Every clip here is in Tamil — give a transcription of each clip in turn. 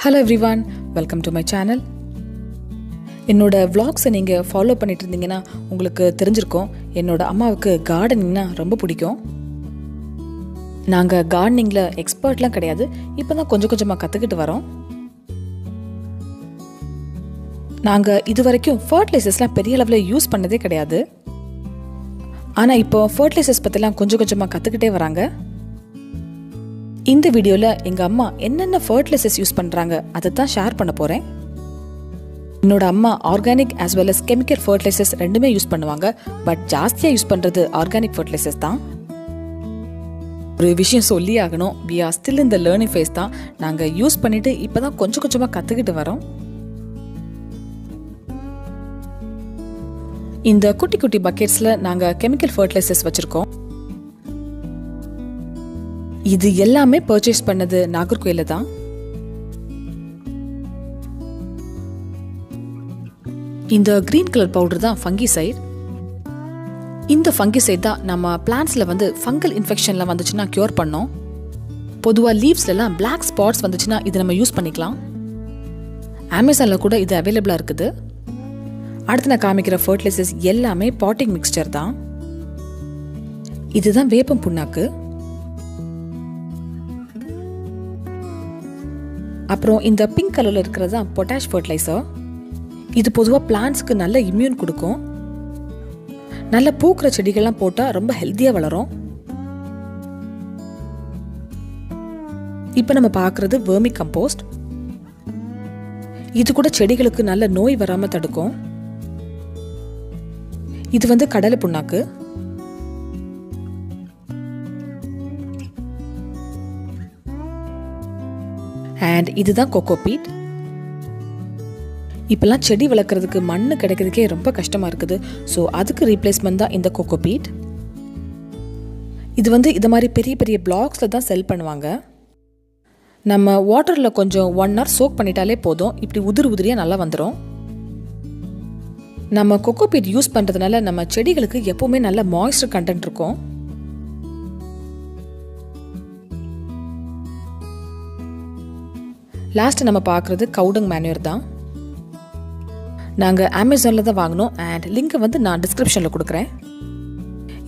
Hello everyone, welcome to my channel. என்னோட vlogs-ஐ நீங்க ஃபாலோ பண்ணிட்டு இருந்தீங்கன்னா உங்களுக்கு தெரிஞ்சிருக்கும் என்னோட அம்மாவுக்கு gardeningனா ரொம்ப பிடிக்கும். நாங்க gardeningல எக்ஸ்பர்ட்லாம் கிடையாது. இப்போதான் கொஞ்சமா கத்துக்கிட்டு வரோம். நாங்க இதுவரைக்கும் fertilizersலாம் பெரிய அளவுல யூஸ் பண்ணதே கிடையாது. ஆனா இப்போ fertilizers பத்திலாம் கொஞ்சமா கத்துக்கிட்டே வராங்க. இந்த வீடியோல எங்க அம்மா என்னென்ன fertilizers யூஸ் பண்றாங்க அதை தான் ஷேர் பண்ண போறேன். என்னோட அம்மா organic as well as chemical fertilizers ரெண்டுமே யூஸ் பண்ணுவாங்க. பட் ஜாஸ்தியா யூஸ் பண்றது ஆர்கானிக் fertilizers தான். ஒரு விஷயம் சொல்லி ஆகணும், we are still in the learning phase தான். நாங்க யூஸ் பண்ணிட்டு இப்பதான் கொஞ்சமா கத்துக்கிட்டு வரோம். இந்த குட்டி பக்கெட்ஸ்ல நாங்க chemical fertilizers வச்சிருக்கோம். இது எல்லாமே பர்ச்சேஸ் பண்ணது நாகர்கோயில தான். இந்த கிரீன் கலர் பவுடர் தான் ஃபங்கிசைட். இந்த ஃபங்கிசைட் தான் நம்ம பிளான்ட்ஸ்ல வந்து ஃபங்கல் இன்ஃபெக்ஷன்ல வந்துச்சுன்னா கியூர் பண்ணோம். பொதுவா லீவ்ஸ்ல எல்லாம் பிளாக் ஸ்பாட்ஸ் வந்துச்சுன்னா இதை நம்ம யூஸ் பண்ணிக்கலாம். அமேசான்ல கூட இது அவைலபிளா இருக்குது. அடுத்து நான் காமிக்கிற ஃபர்டிலைசர்ஸ் எல்லாமே பாட்டிங் மிக்ஸ்சர் தான். இதுதான் வேப்பம் புண்ணாக்கு. அப்புறம் இந்த பிங்க் கலர்ல இருக்கிறது தான் பொட்டாஷ் ஃபர்டிலைசர். இது பொதுவாக பிளான்ட்ஸ்க்கு நல்ல இம்யூன் கொடுக்கும். நல்ல பூக்கிற செடிகள்லாம் போட்டால் ரொம்ப ஹெல்த்தியாக வளரும். இப்போ நம்ம பார்க்குறது வெர்மி கம்போஸ்ட். இது கூட செடிகளுக்கு நல்ல நோய் வராமல் தடுக்கும். இது வந்து கடலை புண்ணாக்கு. அண்ட் இதுதான் கோகோபீட். இப்பெல்லாம் செடி வளர்க்குறதுக்கு மண்ணு கிடைக்கிறதுக்கே ரொம்ப கஷ்டமா இருக்குது. ஸோ அதுக்கு ரீப்ளேஸ்மெண்ட் தான் இந்த கோகோபீட். இது வந்து இது மாதிரி பெரிய பிளாக்ஸில் தான் செல் பண்ணுவாங்க. நம்ம வாட்டரில் கொஞ்சம் 1 hour சோக் பண்ணிட்டாலே போதும், இப்படி உதிரியாக நல்லா வந்துடும். நம்ம கோகோபீட் யூஸ் பண்ணுறதுனால நம்ம செடிகளுக்கு எப்போவுமே நல்ல மாய்ஸ்சர் கண்டென்ட் இருக்கும். லாஸ்ட் நம்ம பார்க்குறது கவுடங் மேன்யூர் தான். நாங்கள் அமேசானில் தான் வாங்கினோம். அண்ட் லிங்க் வந்து நான் டிஸ்கிரிப்ஷனில் கொடுக்குறேன்.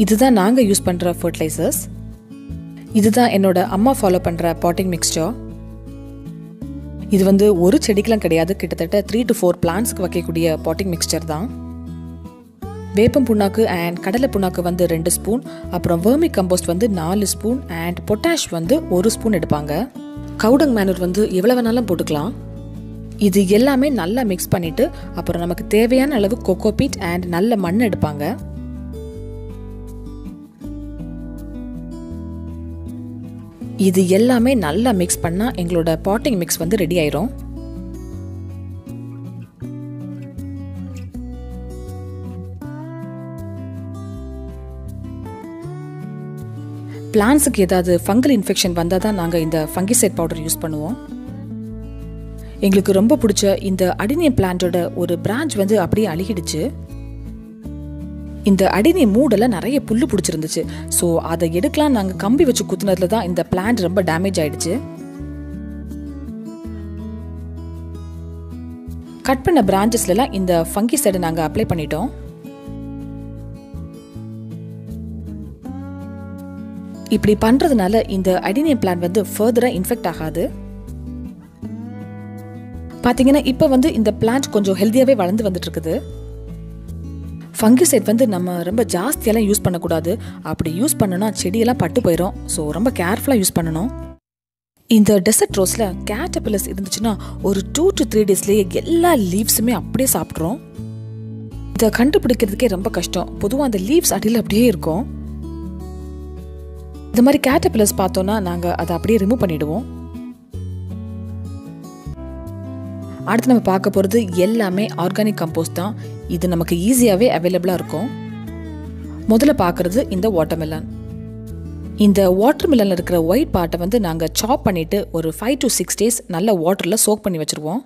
இதுதான் நாங்கள் யூஸ் பண்ணுற ஃபர்டிலைசர்ஸ். இதுதான் என்னோட அம்மா ஃபாலோ பண்ணுற பாட்டிங் மிக்ஸ்சர். இது வந்து ஒரு செடிக்கெலாம் கிடையாது, கிட்டத்தட்ட 3 to 4 பிளான்ட்ஸ்க்கு வைக்கக்கூடிய பாட்டிங் மிக்ஸ்சர் தான். வேப்பம் புண்ணாக்கு அண்ட் கடலை புண்ணாக்கு வந்து 2 ஸ்பூன், அப்புறம் வெர்மி கம்போஸ்ட் வந்து 4 ஸ்பூன், அண்ட் பொட்டாஷ் வந்து 1 ஸ்பூன் எடுப்பாங்க. கவுடங் மேனூர் வந்து எவ்வளவு வேணாலும் போட்டுக்கலாம். இது எல்லாமே நல்லா மிக்ஸ் பண்ணிட்டு அப்புறம் நமக்கு தேவையான அளவு கோகோபீட் அண்ட் நல்ல மண் எடுப்பாங்க. இது எல்லாமே நல்லா மிக்ஸ் பண்ணா எங்களோட பாட்டிங் மிக்ஸ் வந்து ரெடி ஆயிரும். பிளான்ட்ஸுக்கு ஏதாவது ஃபங்கல் இன்ஃபெக்ஷன் வந்தால் தான் நாங்கள் இந்த ஃபங்கிசைட் பவுடர் யூஸ் பண்ணுவோம். எங்களுக்கு ரொம்ப பிடிச்ச இந்த அடினியம் பிளான்ட்டோட ஒரு பிரான்ச் வந்து அப்படியே அழுகிடுச்சு. இந்த அடினியம் மூடெல்லாம் நிறைய புல்லு பிடிச்சிருந்துச்சு. ஸோ அதை எடுக்கலாம் நாங்கள் கம்பி வச்சு குத்துனதுல தான் இந்த பிளான்ட் ரொம்ப டேமேஜ் ஆயிடுச்சு. கட் பண்ண பிரான்ச்சஸ்லாம் இந்த ஃபங்கிசைடை நாங்கள் அப்ளை பண்ணிட்டோம். இப்படி பண்றதுனால இந்த அடினியம் பிளான்ட் வந்து ஃபர்தரா இன்ஃபெக்ட் ஆகாது. பாத்தீங்கன்னா இப்போ வந்து இந்த பிளான்ட் கொஞ்சம் ஹெல்தியாவே வளர்ந்து வந்துட்டு இருக்குது. ஃபங்கிசைட் வந்து நம்ம ரொம்ப ஜாஸ்தியெல்லாம் யூஸ் பண்ணக்கூடாது. அப்படி யூஸ் பண்ணோம்னா செடியெல்லாம் பட்டு போயிடும். ஸோ ரொம்ப கேர்ஃபுல்லாக யூஸ் பண்ணணும். இந்த டெசர்ட் ரோஸ்ல கேட்டர்பில்லர்ஸ் இருந்துச்சுன்னா ஒரு 2 to 3 daysலேயே எல்லா லீவ்ஸுமே அப்படியே சாப்பிட்றோம். இதை கண்டுபிடிக்கிறதுக்கே ரொம்ப கஷ்டம். பொதுவாக அந்த லீவ்ஸ் அடியில் அப்படியே இருக்கும். இந்த மாதிரி கேட்டர்பில்லர்ஸ் பார்த்தோம்னா நாங்கள் அதை அப்படியே ரிமூவ் பண்ணிடுவோம். அடுத்து நம்ம பார்க்க போகிறது எல்லாமே ஆர்கானிக் கம்போஸ்ட் தான். இது நமக்கு ஈஸியாகவே அவைலபிளாக இருக்கும். முதல்ல பார்க்குறது இந்த வாட்டர்மெலன். இந்த வாட்டர்மெலனில் இருக்கிற ஒயிட் பார்ட்டை வந்து நாங்கள் சாப் பண்ணிவிட்டு ஒரு 5 to 6 days நல்ல வாட்டரில் சோக் பண்ணி வச்சுருவோம்.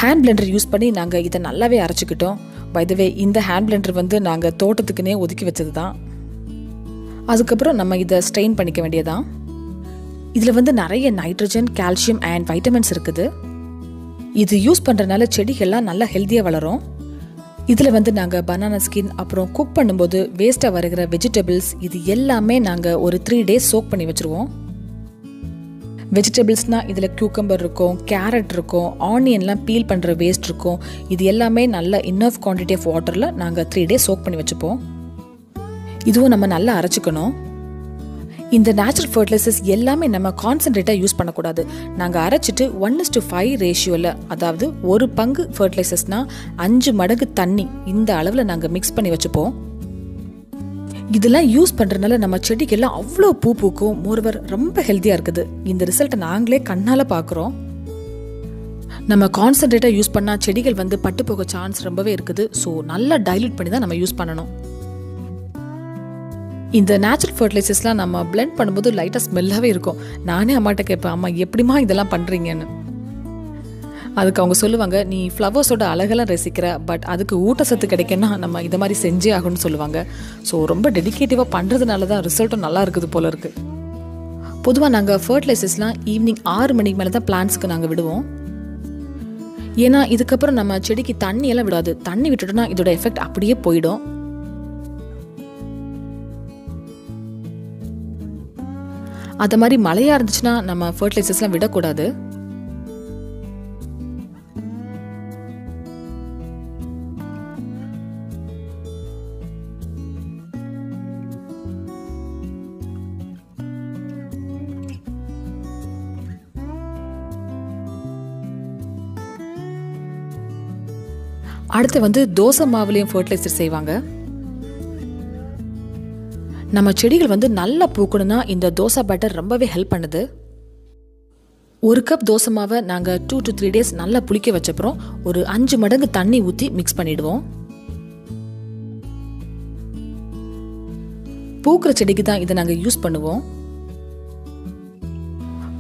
ஹேண்ட் பிளெண்டர் யூஸ் பண்ணி நாங்கள் இதை நல்லாவே அரைச்சிக்கிட்டோம். பை த வே இந்த ஹேண்ட் பிளெண்டர் வந்து நாங்கள் தோட்டத்துக்குன்னே ஒதுக்கி வச்சது தான். அதுக்கப்புறம் நம்ம இதை ஸ்ட்ரெயின் பண்ணிக்க வேண்டியதான். இதில் வந்து நிறைய நைட்ரஜன், கால்சியம் அண்ட் வைட்டமின்ஸ் இருக்குது. இது யூஸ் பண்ணுறதுனால செடிகள்லாம் நல்லா ஹெல்த்தியாக வளரும். இதில் வந்து நாங்கள் பனானா ஸ்கின், அப்புறம் குக் பண்ணும்போது வேஸ்ட்டாக வருகிற வெஜிடபிள்ஸ், இது எல்லாமே நாங்கள் ஒரு 3 days சோக் பண்ணி வச்சுருவோம். வெஜிடபிள்ஸ்னால் இதில் கியூக்கம்பர் இருக்கும், கேரட் இருக்கும், ஆனியன்லாம் பீல் பண்ணுற வேஸ்ட் இருக்கும். இது எல்லாமே நல்ல இன்னஃப் குவான்டிட்டி ஆஃப் வாட்டரில் நாங்கள் 3 days சோக் பண்ணி வச்சுப்போம். இதுவும் நம்ம நல்லா அரைச்சிக்கணும். இந்த நேச்சுரல் ஃபர்டிலைசர்ஸ் எல்லாமே நம்ம கான்சன்ட்ரேட்டாக யூஸ் பண்ணக்கூடாது. நாங்கள் அரைச்சிட்டு 1:5 ரேஷியோவில், அதாவது ஒரு பங்கு ஃபர்டிலைசர்ஸ்னால் 5 மடங்கு தண்ணி, இந்த அளவில் நாங்கள் மிக்ஸ் பண்ணி வச்சுப்போம். இதெல்லாம் யூஸ் பண்ணுறதுனால நம்ம செடிக்கெல்லாம் அவ்வளோ பூ பூக்கும். மோரோவர் ரொம்ப ஹெல்த்தியாக இருக்குது. இந்த ரிசல்ட்டை நாங்களே கண்ணால் பார்க்குறோம். நம்ம கான்சன்ட்ரேட்டாக யூஸ் பண்ணால் செடிகள் வந்து பட்டு போக சான்ஸ் ரொம்பவே இருக்குது. ஸோ நல்லா டைல்யூட் பண்ணி தான் நம்ம யூஸ் பண்ணணும். இந்த நேச்சுரல் ஃபர்டிலைசர்ஸ்லாம் நம்ம பிளெண்ட் பண்ணும்போது லைட்டாக ஸ்மெல்லாகவே இருக்கும். நானே அம்மாட்ட கேட்பேன், அம்மா எப்படிமா இதெல்லாம் பண்ணுறீங்கன்னு. அதுக்கு அவங்க சொல்லுவாங்க, நீ ஃப்ளவர்ஸோட அழகெல்லாம் ரசிக்கிற, பட் அதுக்கு ஊட்டச்சத்து கிடைக்குன்னா நம்ம இதை மாதிரி செஞ்சே ஆகணும்னு சொல்லுவாங்க. ஸோ ரொம்ப டெடிக்கேட்டிவாக பண்ணுறதுனால தான் ரிசல்ட்டும் நல்லா இருக்குது போல இருக்குது. பொதுவாக நாங்கள் ஃபர்டிலைசர்ஸ்லாம் ஈவினிங் 6 மணிக்கு மேலே தான் பிளான்ட்ஸ்க்கு நாங்கள் விடுவோம். ஏன்னா இதுக்கப்புறம் நம்ம செடிக்கு தண்ணியெல்லாம் விடாது. தண்ணி விட்டுட்டோம்னா இதோட எஃபெக்ட் அப்படியே போயிடும். அது மாதிரி மழையாக இருந்துச்சுன்னா நம்ம ஃபர்டிலைசர்ஸ்லாம் விடக்கூடாது. அடுத்து வந்து தோசை மாவுலையும் ஃபர்டிலைசர் செய்வாங்க. நம்ம செடிகள் வந்து நல்லா பூக்கணும்னா இந்த தோசை பேட்டர் ரொம்பவே ஹெல்ப் பண்ணுது. 1 கப் தோசை மாவை நாங்கள் 2 to 3 days நல்லா புளிக்க வச்சப்புறம் ஒரு 5 மடங்கு தண்ணி ஊற்றி மிக்ஸ் பண்ணிடுவோம். பூக்கிற செடிக்கு தான் இதை நாங்கள் யூஸ் பண்ணுவோம்.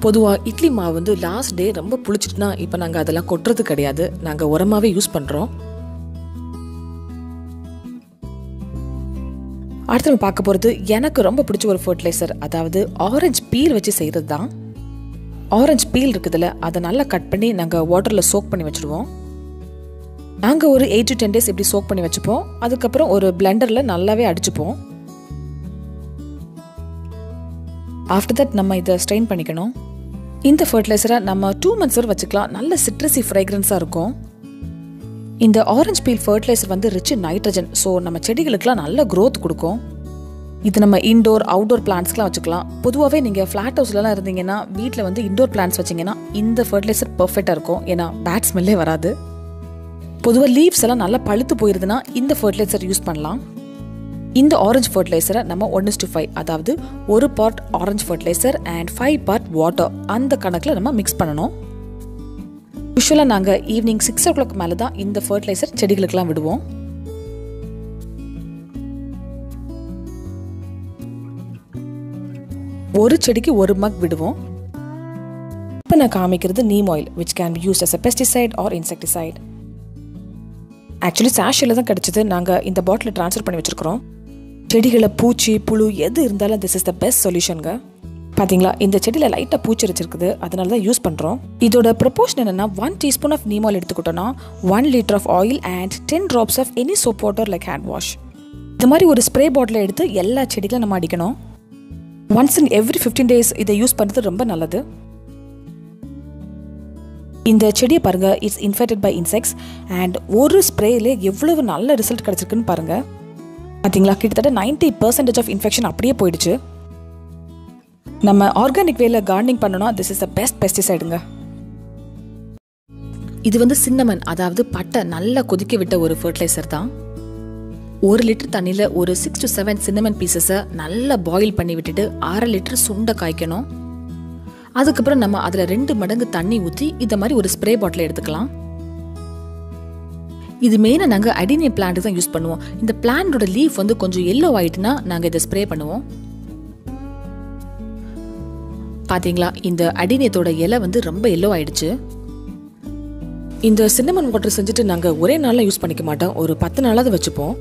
பொதுவாக இட்லி மாவு வந்து லாஸ்ட் டே ரொம்ப புளிச்சிட்டுனா இப்போ நாங்கள் அதெல்லாம் கொட்டுறது கிடையாது. நாங்கள் உரமாகவே யூஸ் பண்ணுறோம். அடுத்து நம்ம பார்க்க போகிறது எனக்கு ரொம்ப பிடிச்ச ஒரு ஃபர்டிலைசர், அதாவது ஆரஞ்சு பீல் வச்சு செய்கிறது தான். ஆரஞ்சு பீல் இருக்குதுல்ல, அதை நல்லா கட் பண்ணி நாங்கள் வாட்டரில் சோக் பண்ணி வச்சுருவோம். நாங்கள் ஒரு 8 to 10 days இப்படி சோக் பண்ணி வச்சுப்போம். அதுக்கப்புறம் ஒரு பிளெண்டரில் நல்லாவே அடிச்சுப்போம். ஆஃப்டர் தட் நம்ம இதை ஸ்ட்ரெயின் பண்ணிக்கணும். இந்த ஃபர்டிலைசரை நம்ம 2 months வரை வச்சுக்கலாம். நல்ல சிட்ரஸி ஃப்ரேக்ரன்ஸாக இருக்கும். இந்த ஆரஞ்சு பீல் ஃபர்டிலைசர் வந்து ரிச் நைட்ரஜன். ஸோ நம்ம செடிகளுக்கெல்லாம் நல்ல க்ரோத் கொடுக்கும். இது நம்ம இன்டோர் அவுட்டோர் பிளான்ட்ஸ்க்குலாம் வச்சுக்கலாம். பொதுவாகவே நீங்கள் ஃப்ளாட் ஹவுஸ்லலாம் இருந்தீங்கன்னா வீட்டில் வந்து இன்டோர் பிளான்ட்ஸ் வச்சிங்கன்னா இந்த ஃபர்டிலைசர் பர்ஃபெக்டாக இருக்கும். ஏன்னா பேட் ஸ்மெல்லே வராது. பொதுவாக லீவ்ஸ் எல்லாம் நல்லா பழுத்து போயிருதுன்னா இந்த ஃபர்டிலைசர் யூஸ் பண்ணலாம். இந்த ஆரஞ்சு ஃபர்டிலைசரை நம்ம 1:5, அதாவது 1 part orange fertiliser and 5 part water, அந்த கணக்கில் நம்ம மிக்ஸ் பண்ணணும். யூஸ்வலாக நாங்கள் ஈவினிங் 6 o'clock மேலே தான் இந்த ஃபர்டிலைசர் செடிகளுக்கெல்லாம் விடுவோம். ஒரு செடிக்கு 1 mug விடுவோம். இப்போ நான் காமிக்கிறது neem oil, which can be used as a pesticide or insecticide. Actually சாஷியில் தான் கிடச்சிது. நாங்கள் இந்த பாட்டில் ட்ரான்ஸ்ஃபர் பண்ணி வச்சுருக்கிறோம். செடிகளை பூச்சி புழு எது இருந்தாலும் திஸ் இஸ் த பெஸ்ட் சொல்யூஷனுங்க. பார்த்தீங்களா, இந்த செடியில் லைட்டாக பூச்சி வச்சிருக்குது, அதனால தான் யூஸ் பண்ணுறோம். இதோட ப்ரொபோர்ஷன் என்னென்னா 1 teaspoon ஆஃப் நீம் ஆயில் எடுத்துக்கிட்டோன்னா 1 liter of oil and 10 drops of any soap water like hand wash. இந்த மாதிரி ஒரு ஸ்ப்ரே பாட்டில் எடுத்து எல்லா செடிகளும் நம்ம அடிக்கணும். ஒன்ஸ் இன் எவ்ரி 15 days இதை யூஸ் பண்ணுறது ரொம்ப நல்லது. இந்த செடியை பாருங்கள், it's infected by insects and ஒரு ஸ்ப்ரேலே எவ்வளவு நல்ல ரிசல்ட் கிடச்சிருக்குன்னு பாருங்கள். பார்த்தீங்களா, கிட்டத்தட்ட 90% ஆஃப் இன்ஃபெக்ஷன் அப்படியே போயிடுச்சு. நம்ம ஆர்கானிக் வேல கார்டனிங் பண்ணோம்னா திஸ் இஸ் த பெஸ்ட் பெஸ்டிசைடுங்க. இது வந்து சின்னமன், அதாவது பட்டை நல்லா கொதிக்க விட்ட ஒரு ஃபர்டிலைசர் தான். 1 liter தண்ணியில் ஒரு 6 to 7 சின்னமன் பீசஸை நல்லா பாயில் பண்ணி விட்டுட்டு 1/2 liter சுண்டை காய்க்கணும். அதுக்கப்புறம் நம்ம அதில் 2 மடங்கு தண்ணி ஊற்றி இந்த மாதிரி ஒரு ஸ்ப்ரே பாட்டில் எடுத்துக்கலாம். இது மெயினாக நாங்கள் அடினியம் பிளான்ட் தான் யூஸ் பண்ணுவோம். இந்த பிளான்டோட லீஃப் வந்து கொஞ்சம் எல்லோ ஆகிட்டுனா நாங்கள் இதை ஸ்ப்ரே பண்ணுவோம். பார்த்தீங்களா, இந்த அடினியத்தோட இலை வந்து ரொம்ப எல்லோ ஆயிடுச்சு. இந்த சின்னமன் வாட்டர் செஞ்சுட்டு நாங்கள் ஒரே நாளில் யூஸ் பண்ணிக்க மாட்டோம். ஒரு 10 நாளாவது வச்சுப்போம்.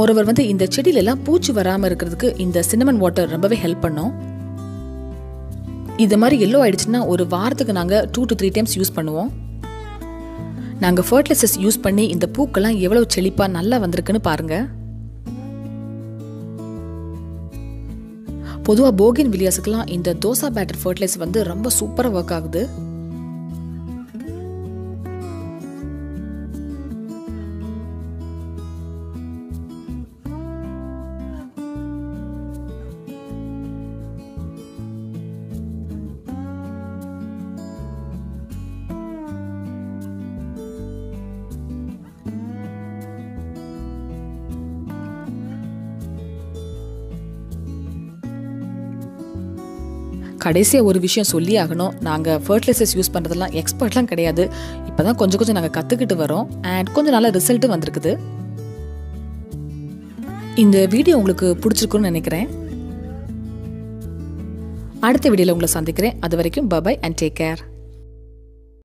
ஒருவர் வந்து இந்த செடியிலெல்லாம் பூச்சி வராமல் இருக்கிறதுக்கு இந்த சின்னமன் வாட்டர் ரொம்பவே ஹெல்ப் பண்ணும். இது மாதிரி எல்லோ ஆயிடுச்சுன்னா ஒரு வாரத்துக்கு நாங்கள் 2 to 3 டைம்ஸ் யூஸ் பண்ணுவோம். நாங்கள் ஃபர்டிலைசர்ஸ் யூஸ் பண்ணி இந்த பூக்கெல்லாம் எவ்வளோ செழிப்பாக நல்லா வந்திருக்குன்னு பாருங்கள். பொதுவாக போகின் வில்லியாஸுக்கெல்லாம் இந்த தோசா பேட்டர் ஃபர்டிலைசர் வந்து ரொம்ப சூப்பராக ஒர்க் ஆகுது. கடைசியாக ஒரு விஷயம் சொல்லி ஆகணும். நாங்கள் ஃபர்டிலைசர்ஸ் யூஸ் பண்ணுறதெல்லாம் எக்ஸ்பர்ட்லாம் கிடையாது. இப்போ தான் கொஞ்சம் நாங்கள் கற்றுக்கிட்டு வரோம். அண்ட் கொஞ்சம் நல்ல ரிசல்ட்டும் வந்திருக்குது. இந்த வீடியோ உங்களுக்கு பிடிச்சிருக்குன்னு நினைக்கிறேன். அடுத்த வீடியோவில் உங்களை சந்திக்கிறேன். அது வரைக்கும் பை அண்ட் டேக் கேர்.